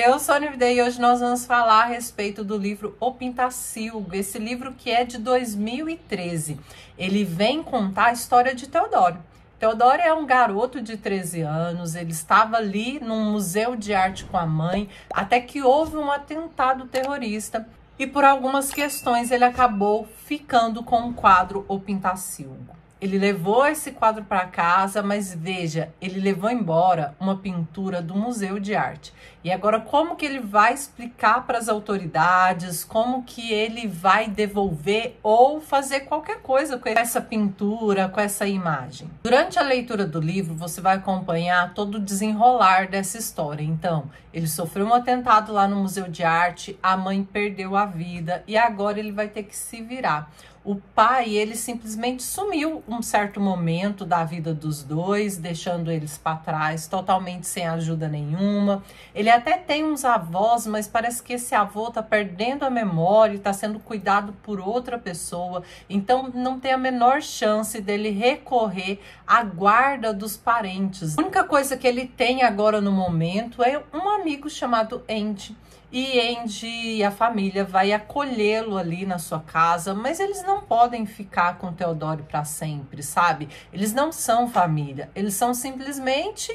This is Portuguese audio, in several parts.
Eu sou a Nividei e hoje nós vamos falar a respeito do livro O Pintacilgo, esse livro que é de 2013. Ele vem contar a história de Teodoro. Teodoro é um garoto de 13 anos, ele estava ali num museu de arte com a mãe, até que houve um atentado terrorista e por algumas questões ele acabou ficando com o quadro O Pintacilgo. Ele levou esse quadro para casa, mas veja, ele levou embora uma pintura do Museu de Arte. E agora como que ele vai explicar para as autoridades, como que ele vai devolver ou fazer qualquer coisa com essa pintura, com essa imagem? Durante a leitura do livro, você vai acompanhar todo o desenrolar dessa história. Então, ele sofreu um atentado lá no Museu de Arte, a mãe perdeu a vida e agora ele vai ter que se virar. O pai, ele simplesmente sumiu um certo momento da vida dos dois, deixando eles para trás, totalmente sem ajuda nenhuma. Ele até tem uns avós, mas parece que esse avô tá perdendo a memória, está sendo cuidado por outra pessoa. Então, não tem a menor chance dele recorrer à guarda dos parentes. A única coisa que ele tem agora no momento é um amigo chamado Andy. E Andy e a família vai acolhê-lo ali na sua casa, mas eles não podem ficar com o Teodoro para sempre, sabe? Eles não são família, eles são simplesmente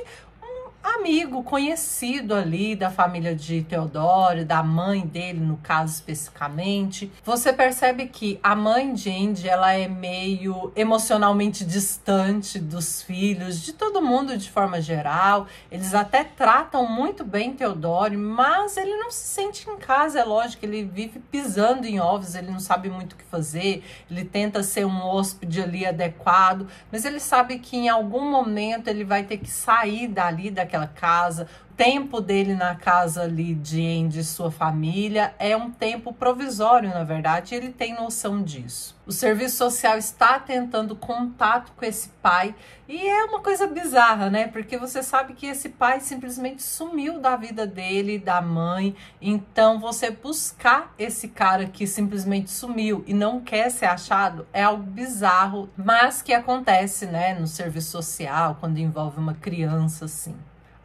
amigo, conhecido ali da família de Teodoro, da mãe dele, no caso especificamente. Você percebe que a mãe de Andy, ela é meio emocionalmente distante dos filhos, de todo mundo de forma geral. Eles até tratam muito bem Teodoro, mas ele não se sente em casa, é lógico, ele vive pisando em ovos, ele não sabe muito o que fazer, ele tenta ser um hóspede ali adequado, mas ele sabe que em algum momento ele vai ter que sair dali, daquela casa. O tempo dele na casa ali de Andy e sua família é um tempo provisório, na verdade, e ele tem noção disso. O serviço social está tentando contato com esse pai e é uma coisa bizarra, né? Porque você sabe que esse pai simplesmente sumiu da vida dele, da mãe. Então, você buscar esse cara que simplesmente sumiu e não quer ser achado é algo bizarro, mas que acontece, né, no serviço social, quando envolve uma criança assim.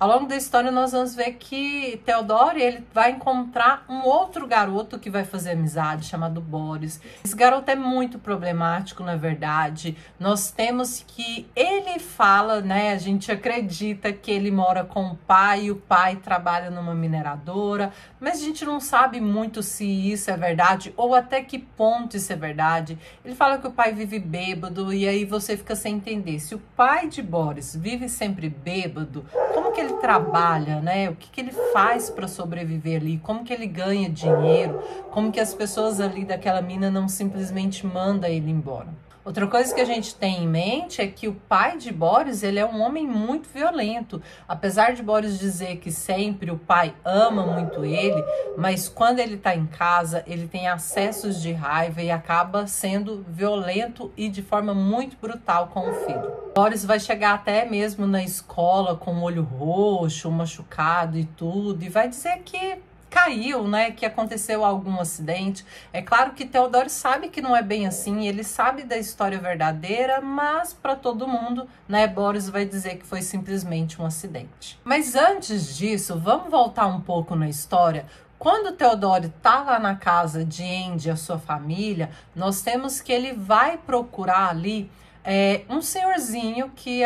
Ao longo da história nós vamos ver que Teodoro, ele vai encontrar um outro garoto que vai fazer amizade, chamado Boris. Esse garoto é muito problemático, na verdade. Nós temos que ele fala, né, a gente acredita que ele mora com o pai trabalha numa mineradora, mas a gente não sabe muito se isso é verdade ou até que ponto isso é verdade. Ele fala que o pai vive bêbado e aí você fica sem entender. Se o pai de Boris vive sempre bêbado, como que ele trabalha, né? O que ele faz para sobreviver ali? Como que ele ganha dinheiro? Como que as pessoas ali daquela mina não simplesmente mandam ele embora? Outra coisa que a gente tem em mente é que o pai de Boris, ele é um homem muito violento. Apesar de Boris dizer que sempre o pai ama muito ele, mas quando ele está em casa, ele tem acessos de raiva e acaba sendo violento e de forma muito brutal com o filho. Boris vai chegar até mesmo na escola com o olho roxo, machucado e tudo, e vai dizer que caiu, né, que aconteceu algum acidente. É claro que Teodoro sabe que não é bem assim, ele sabe da história verdadeira, mas para todo mundo, né, Boris vai dizer que foi simplesmente um acidente. Mas antes disso, vamos voltar um pouco na história. Quando Teodoro tá lá na casa de Andy e a sua família, nós temos que ele vai procurar ali um senhorzinho que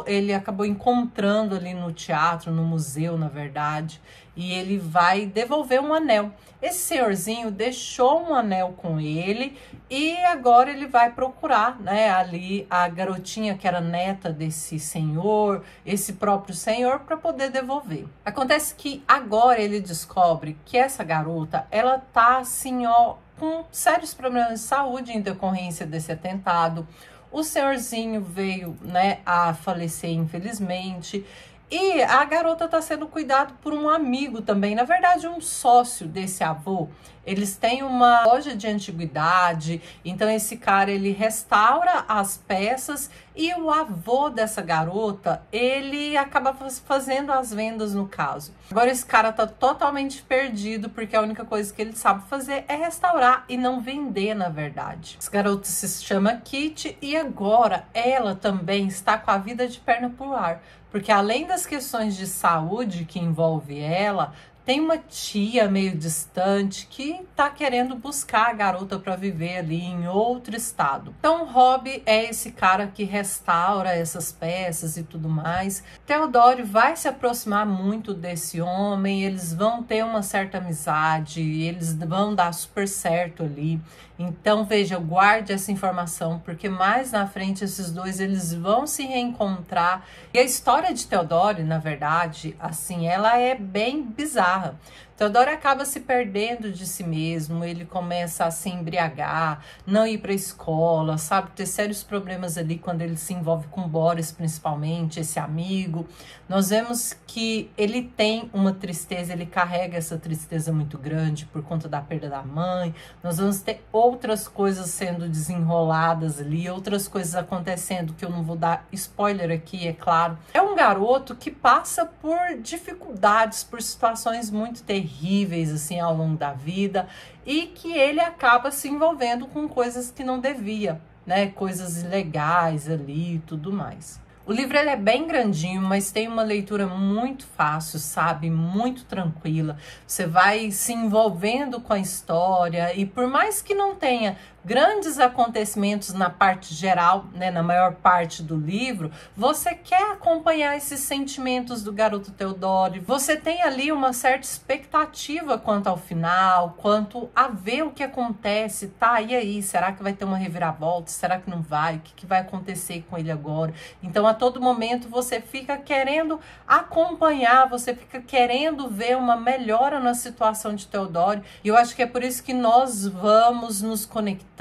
ele acabou encontrando ali no teatro, no museu, na verdade, e ele vai devolver um anel. Esse senhorzinho deixou um anel com ele e agora ele vai procurar, né, ali a garotinha que era neta desse senhor, esse próprio senhor, para poder devolver. Acontece que agora ele descobre que essa garota, ela tá assim, ó, com sérios problemas de saúde em decorrência desse atentado. O senhorzinho veio, né, a falecer, infelizmente. E a garota está sendo cuidada por um amigo também, na verdade um sócio desse avô. Eles têm uma loja de antiguidade, então esse cara ele restaura as peças e o avô dessa garota, ele acaba fazendo as vendas no caso. Agora esse cara tá totalmente perdido porque a única coisa que ele sabe fazer é restaurar e não vender, na verdade. Esse garoto se chama Kitty e agora ela também está com a vida de perna pro ar, porque além das questões de saúde que envolve ela, tem uma tia meio distante que tá querendo buscar a garota para viver ali em outro estado. Então Rob é esse cara que restaura essas peças e tudo mais. Theodore vai se aproximar muito desse homem, eles vão ter uma certa amizade, eles vão dar super certo ali. Então veja, guarde essa informação, porque mais na frente esses dois eles vão se reencontrar. E a história de Theodore, na verdade, assim, ela é bem bizarra. Theodore acaba se perdendo de si mesmo, ele começa a se embriagar, não ir para a escola, sabe, ter sérios problemas ali quando ele se envolve com Boris, principalmente, esse amigo. Nós vemos que ele tem uma tristeza, ele carrega essa tristeza muito grande por conta da perda da mãe. Nós vamos ter outras coisas sendo desenroladas ali, outras coisas acontecendo que eu não vou dar spoiler aqui, é claro. É um garoto que passa por dificuldades, por situações muito terríveis assim ao longo da vida e que ele acaba se envolvendo com coisas que não devia, né? Coisas ilegais ali e tudo mais. O livro ele é bem grandinho, mas tem uma leitura muito fácil, sabe? Muito tranquila. Você vai se envolvendo com a história e por mais que não tenha grandes acontecimentos na parte geral, né, na maior parte do livro, você quer acompanhar esses sentimentos do garoto Theodore, você tem ali uma certa expectativa quanto ao final, quanto a ver o que acontece, tá? E aí, será que vai ter uma reviravolta? Será que não vai? O que vai acontecer com ele agora? Então, a todo momento, você fica querendo acompanhar, você fica querendo ver uma melhora na situação de Theodore, e eu acho que é por isso que nós vamos nos conectar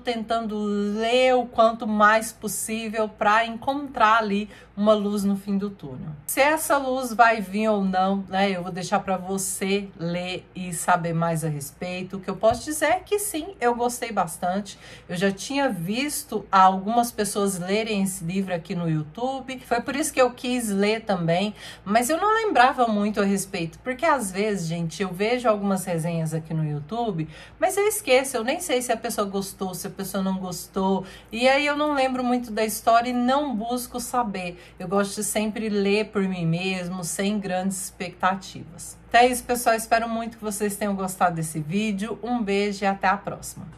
tentando ler o quanto mais possível para encontrar ali uma luz no fim do túnel. Se essa luz vai vir ou não, né, eu vou deixar para você ler e saber mais a respeito. O que eu posso dizer é que sim, eu gostei bastante. Eu já tinha visto algumas pessoas lerem esse livro aqui no YouTube, foi por isso que eu quis ler também, mas eu não lembrava muito a respeito, porque às vezes, gente, eu vejo algumas resenhas aqui no YouTube, mas eu esqueço, eu nem sei se a pessoa gostou, se a pessoa não gostou, e aí eu não lembro muito da história e não busco saber. Eu gosto de sempre ler por mim mesmo, sem grandes expectativas. Então é isso, pessoal. Espero muito que vocês tenham gostado desse vídeo. Um beijo e até a próxima.